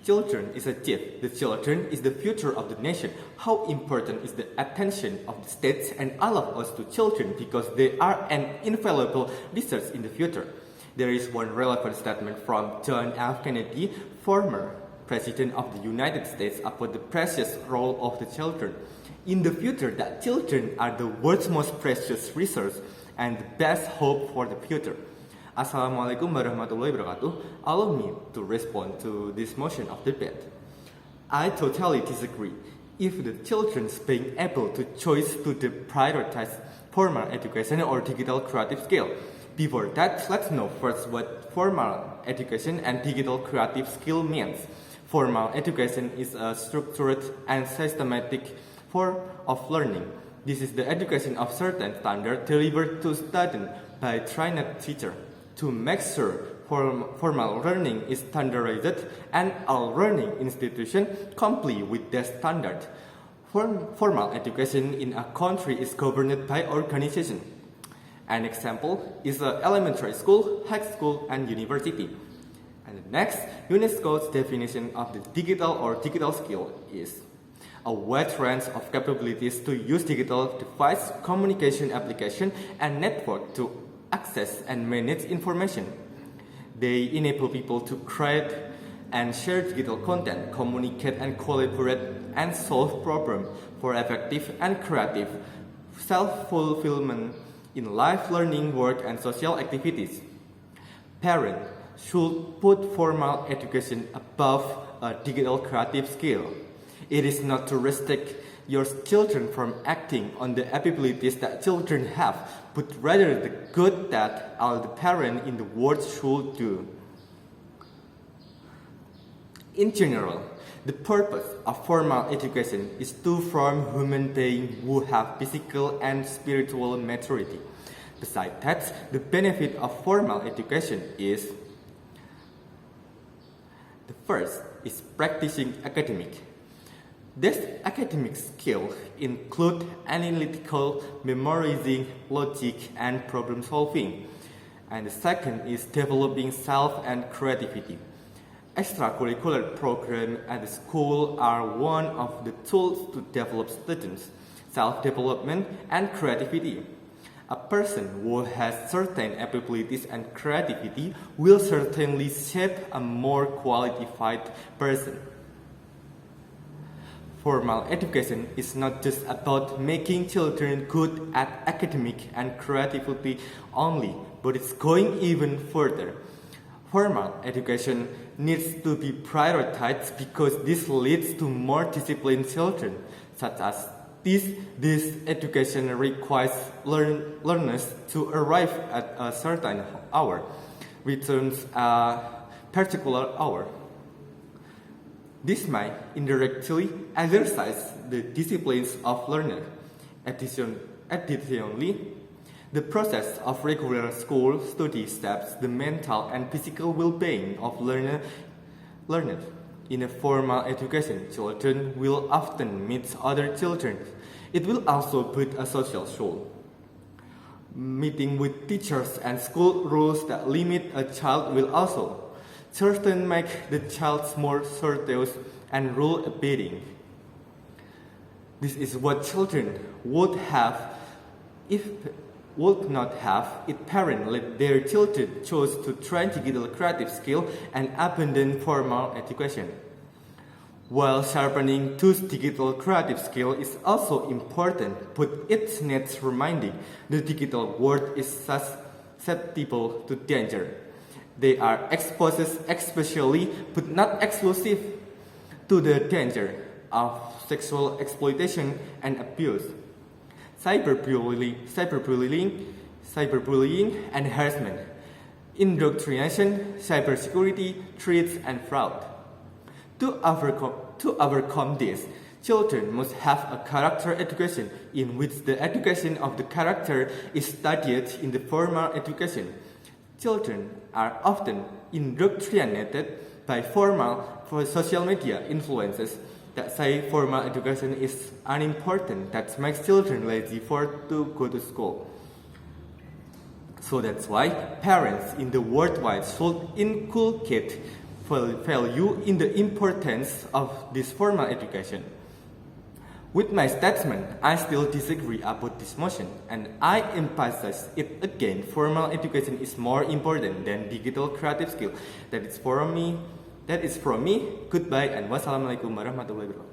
Children is a gift. The children is the future of the nation. How important is the attention of the states and all of us to children because they are an invaluable resource in the future. There is one relevant statement from John F. Kennedy, former President of the United States, about the precious role of the children. In the future, that children are the world's most precious resource and the best hope for the future. Assalamualaikum warahmatullahi wabarakatuh. Allow me to respond to this motion of debate. I totally disagree. If the children being able to choose to prioritize formal education or digital creative skill. Before that, let's know first what formal education and digital creative skill means. Formal education is a structured and systematic form of learning. This is the education of certain standard delivered to students by trained teacher. To make sure formal learning is standardized and all learning institutions comply with that standard. Formal education in a country is governed by organization. An example is an elementary school, high school, and university. And next, UNESCO's definition of the digital or digital skill is a wide range of capabilities to use digital device, communication application, and network to access and manage information. They enable people to create and share digital content, communicate and collaborate, and solve problems for effective and creative self-fulfillment in life learning, work, and social activities. Parents should put formal education above a digital creative skill. It is not to restrict your children from acting on the abilities that children have, but rather the good that all the parents in the world should do. In general, the purpose of formal education is to form human beings who have physical and spiritual maturity. Besides that, the benefit of formal education is the first is practicing academic. These academic skills include analytical, memorizing, logic, and problem solving. And the second is developing self and creativity. Extracurricular programs at the school are one of the tools to develop students' self-development and creativity. A person who has certain abilities and creativity will certainly shape a more qualified person. Formal education is not just about making children good at academic and creativity only, but it's going even further. Formal education needs to be prioritized because this leads to more disciplined children, such as this education requires learners to arrive at a certain hour, returns a particular hour. This might indirectly exercise the disciplines of learner. Additionally, the process of regular school study steps the mental and physical well-being of learners. In a formal education, children will often meet other children. It will also build a social soul. Meeting with teachers and school rules that limit a child will also certain make the child more courteous and rule-obeying. This is what children would not have if parents let their children choose to train digital creative skill and abandon formal education. While sharpening those digital creative skill is also important, but it needs reminding the digital world is susceptible to danger. They are exposed especially, but not exclusive, to the danger of sexual exploitation and abuse, cyberbullying, and harassment, indoctrination, cybersecurity, threats, and fraud. To overcome this, children must have a character education in which the education of the character is studied in the formal education. Children are often indoctrinated by social media influences that say formal education is unimportant, that makes children lazy to go to school. So that's why parents in the worldwide should inculcate value in the importance of this formal education. With my statement, I still disagree about this motion, and I emphasize it again. Formal education is more important than digital creative skill. That is from me. Goodbye and wassalamualaikum warahmatullahi wabarakatuh.